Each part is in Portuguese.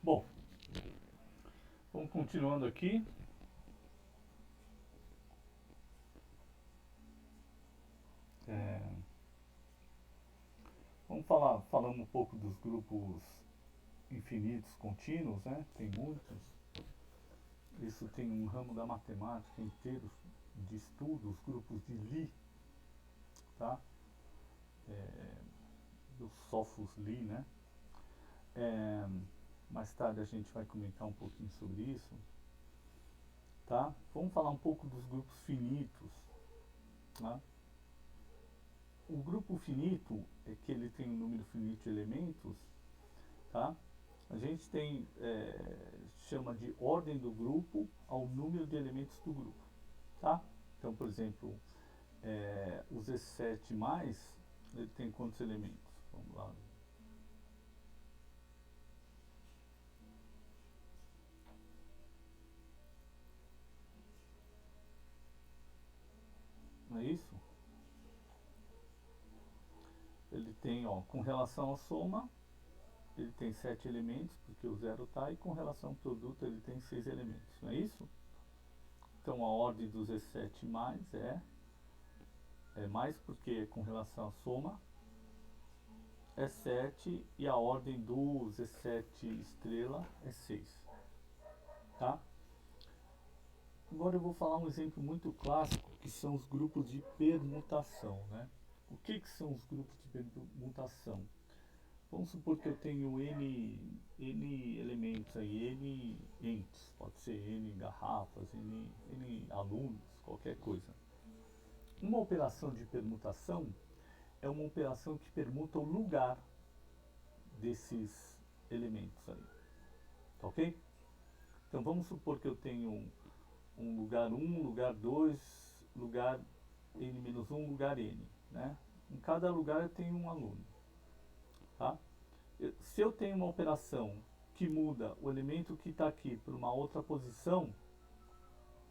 Bom, vamos continuando aqui. Vamos falando um pouco dos grupos infinitos contínuos, né? Tem muitos. Isso tem um ramo da matemática inteiro de estudo, os grupos de Lie, tá? Do Sophus Lie, né? É, mais tarde a gente vai comentar um pouquinho sobre isso, tá? Vamos falar um pouco dos grupos finitos, tá? O grupo finito é que ele tem um número finito de elementos, tá? A gente tem, chama de ordem do grupo ao número de elementos do grupo, tá? Então, por exemplo, o Z7+, ele tem quantos elementos? Vamos lá. Não é isso? Ele tem, ó, com relação à soma, ele tem 7 elementos, porque o zero está, e com relação ao produto ele tem 6 elementos, não é isso? Então a ordem do Z7 mais é mais porque é com relação à soma é 7 e a ordem do Z7 estrela é 6, tá? Agora eu vou falar um exemplo muito clássico que são os grupos de permutação, né? O que são os grupos de permutação? Vamos supor que eu tenho N elementos aí, N entes, pode ser N garrafas, N alunos, qualquer coisa. Uma operação de permutação é uma operação que permuta o lugar desses elementos aí, tá ok? Então vamos supor que eu tenho um lugar 1, lugar 2, lugar N-1, lugar N, né? Em cada lugar eu tenho um aluno, tá? Se eu tenho uma operação que muda o elemento que está aqui para uma outra posição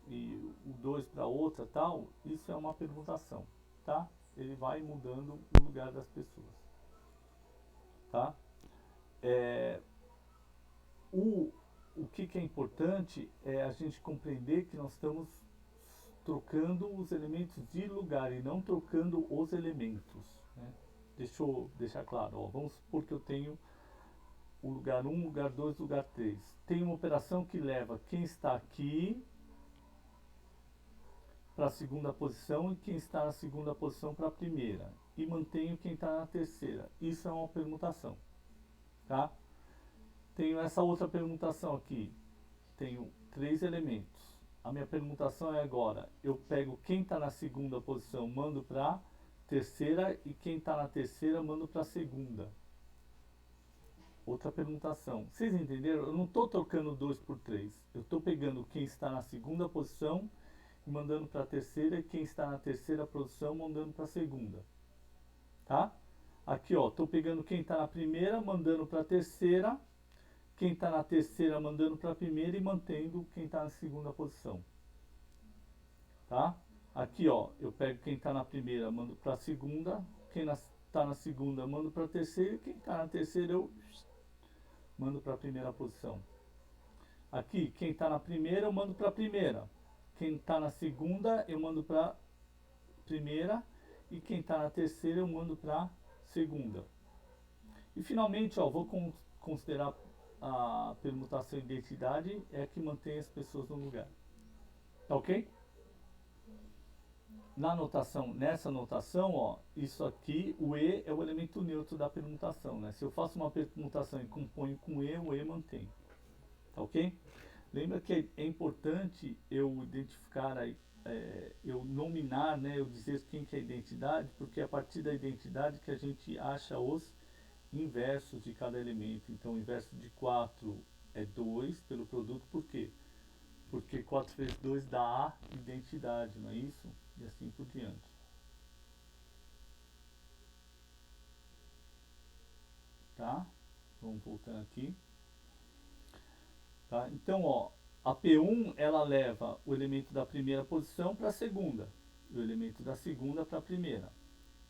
e o 2 para outra tal, isso é uma permutação, tá? Ele vai mudando o lugar das pessoas, tá? É, o, o que é importante é a gente compreender que nós estamos trocando os elementos de lugar e não trocando os elementos, né? Deixa eu deixar claro, ó, vamos supor que eu tenho o lugar 1, lugar 2, lugar 3. Tem uma operação que leva quem está aqui para a segunda posição e quem está na segunda posição para a primeira. E mantenho quem está na terceira. Isso é uma permutação, tá? Tenho essa outra permutação aqui. Tenho 3 elementos. A minha permutação é agora, eu pego quem está na segunda posição, mando para a terceira, e quem está na terceira, mando para a segunda. Outra permutação. Vocês entenderam? Eu não estou trocando 2 por 3. Eu estou pegando quem está na segunda posição e mandando para a terceira, e quem está na terceira posição mandando para a segunda. Tá? Aqui, ó, estou pegando quem está na primeira, mandando para a terceira, quem está na terceira mandando para a primeira e mantendo quem está na segunda posição. Tá? Aqui, ó, eu pego quem está na primeira, mando para a segunda, quem está na segunda, mando para a terceira, e quem está na terceira eu mando para a primeira posição. Aqui, quem está na primeira, eu mando para a primeira. Quem está na segunda, eu mando para a primeira. E quem está na terceira, eu mando para a segunda. E finalmente, ó, vou considerar a permutação identidade é a que mantém as pessoas no lugar. Tá ok? Nessa notação, ó, isso aqui, o E é o elemento neutro da permutação, né? Se eu faço uma permutação e componho com E, o E mantém. Tá ok? Lembra que é importante eu identificar, eu nominar, né, eu dizer quem que é a identidade, porque é a partir da identidade que a gente acha os inversos de cada elemento. Então o inverso de 4 é 2 pelo produto, por quê? Porque 4 vezes 2 dá identidade, não é isso? E assim por diante. Tá? Vamos voltando aqui. Tá? Então, ó, a P1 ela leva o elemento da primeira posição para a segunda, e o elemento da segunda para a primeira.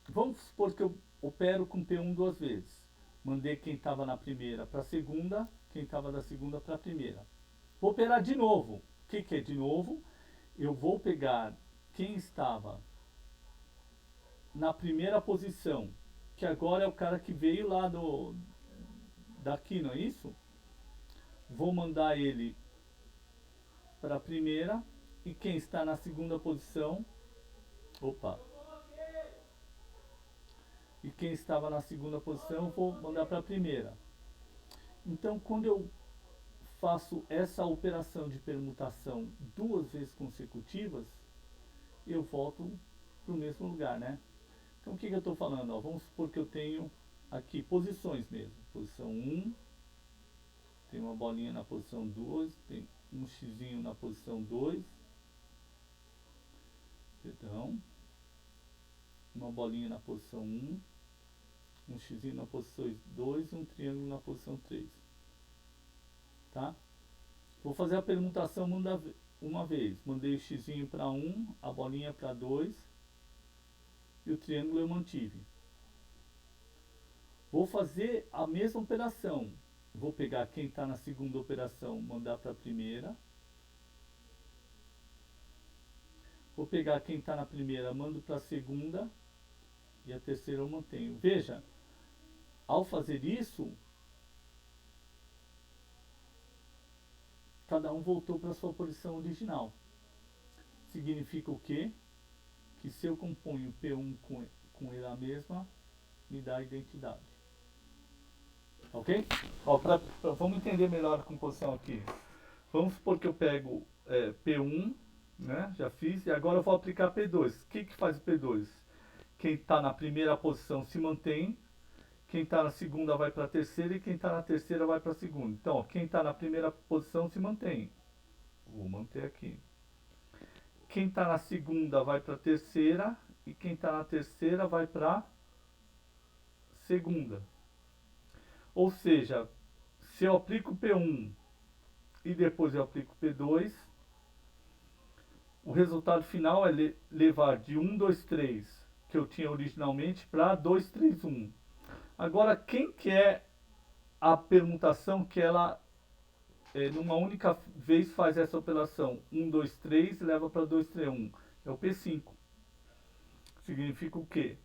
Vamos supor que eu opero com P1 duas vezes. Mandei quem estava na primeira para a segunda, quem estava da segunda para a primeira. Vou operar de novo. O que é de novo? Eu vou pegar quem estava na primeira posição, que agora é o cara que veio lá daqui, não é isso? Vou mandar ele para a primeira, e quem está na segunda posição, opa, e quem estava na segunda posição eu vou mandar para a primeira. Então, quando eu faço essa operação de permutação 2 vezes consecutivas, eu volto para o mesmo lugar, né? Então, o que eu estou falando? Ó, vamos supor que eu tenho aqui posições mesmo. Posição 1, tem uma bolinha na posição 2, tem um xizinho na posição 2, perdão, uma bolinha na posição 1, um xizinho na posição 2 e um triângulo na posição 3. Tá? Vou fazer a permutação uma vez. Mandei o xizinho para 1, a bolinha para 2 e o triângulo eu mantive. Vou fazer a mesma operação. Vou pegar quem está na segunda operação, mandar para a primeira. Vou pegar quem está na primeira, mando para a segunda. E a terceira eu mantenho. Veja, ao fazer isso, cada um voltou para a sua posição original. Significa o quê? Que se eu componho P1 com ele a mesma, me dá a identidade. Ok? Ó, vamos entender melhor a composição aqui. Vamos supor que eu pego P1, né? Já fiz, e agora eu vou aplicar P2. O que faz o P2? Quem está na primeira posição se mantém, quem está na segunda vai para a terceira e quem está na terceira vai para a segunda. Então, ó, quem está na primeira posição se mantém. Vou manter aqui. Quem está na segunda vai para a terceira e quem está na terceira vai para a segunda. Ou seja, se eu aplico P1 e depois eu aplico P2, o resultado final é levar de 1, 2, 3, que eu tinha originalmente, para 2, 3, 1. Agora, quem que é a permutação que ela, numa única vez, faz essa operação? 1, 2, 3, leva para 2, 3, 1. É o P5. Significa o quê?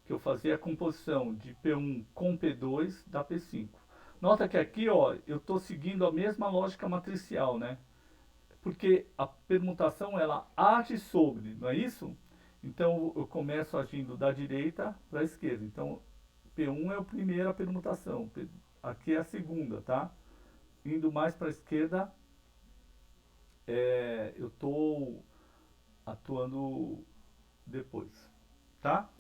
Que eu fazia a composição de P1 com P2 dá P5. Nota que aqui, ó, eu estou seguindo a mesma lógica matricial, né? Porque a permutação, ela age sobre, não é isso? Então, eu começo agindo da direita para a esquerda. Então, P1 é a primeira permutação. Aqui é a segunda, tá? Indo mais para a esquerda, eu estou atuando depois, tá?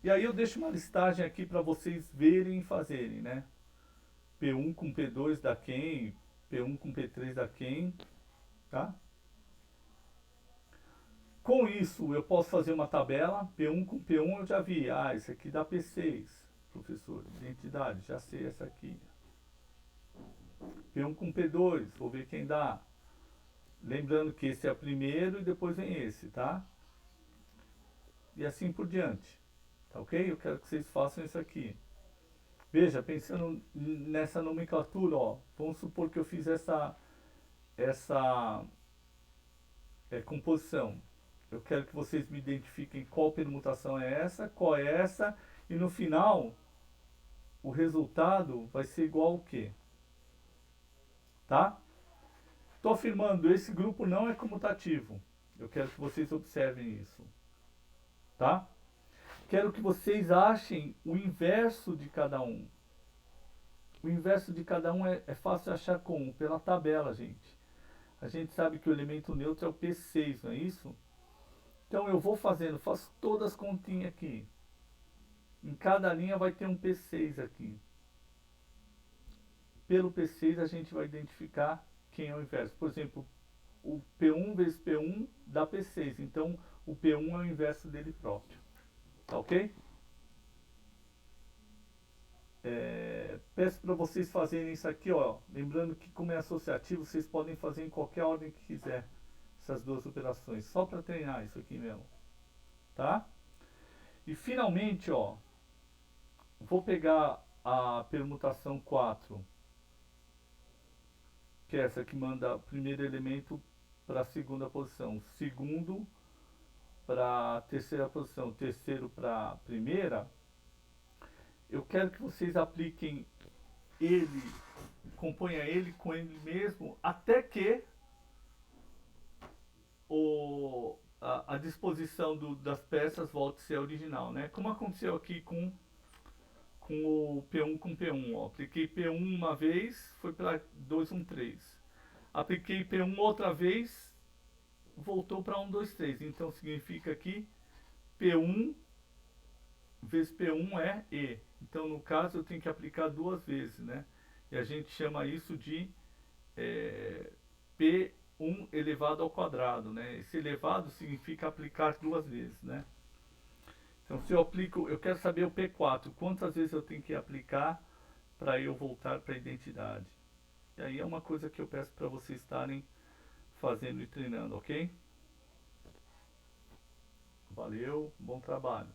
E aí eu deixo uma listagem aqui para vocês verem e fazerem, né? P1 com P2 dá quem? P1 com P3 dá quem? Tá? Com isso, eu posso fazer uma tabela. P1 com P1 eu já vi. Ah, esse aqui dá P6, professor. Identidade, já sei essa aqui. P1 com P2, vou ver quem dá. Lembrando que esse é o primeiro e depois vem esse, tá? E assim por diante. Tá ok? Eu quero que vocês façam isso aqui. Veja, pensando nessa nomenclatura, ó, vamos supor que eu fiz essa composição. Eu quero que vocês me identifiquem qual permutação é essa, qual é essa, e no final, o resultado vai ser igual ao quê? Tá? Estou afirmando, esse grupo não é comutativo. Eu quero que vocês observem isso. Tá? Quero que vocês achem o inverso de cada um. O inverso de cada um é fácil achar como? Pela tabela, gente. A gente sabe que o elemento neutro é o P6, não é isso? Então eu vou fazendo, faço todas as continhas aqui. Em cada linha vai ter um P6 aqui. Pelo P6 a gente vai identificar quem é o inverso. Por exemplo, o P1 vezes P1 dá P6. Então o P1 é o inverso dele próprio. Tá ok? Peço para vocês fazerem isso aqui, ó. Lembrando que como é associativo, vocês podem fazer em qualquer ordem que quiser essas duas operações, só para treinar isso aqui mesmo, tá? E finalmente, ó, vou pegar a permutação 4, que é essa que manda o primeiro elemento para a segunda posição, segundo para a terceira posição, terceiro para a primeira, eu quero que vocês apliquem ele, componha ele com ele mesmo, até que a disposição das peças volte a ser original, né? Como aconteceu aqui com o P1 com P1, ó. Apliquei P1 uma vez, foi para 213. Apliquei P1 outra vez, voltou para 123. Então significa que P1 vezes P1 é E. Então no caso eu tenho que aplicar duas vezes, né? E a gente chama isso de P1 elevado ao quadrado, né? Esse elevado significa aplicar duas vezes, né? Então se eu aplico, eu quero saber o P4, quantas vezes eu tenho que aplicar para eu voltar para a identidade. E aí é uma coisa que eu peço para vocês estarem fazendo e treinando, ok? Valeu, bom trabalho.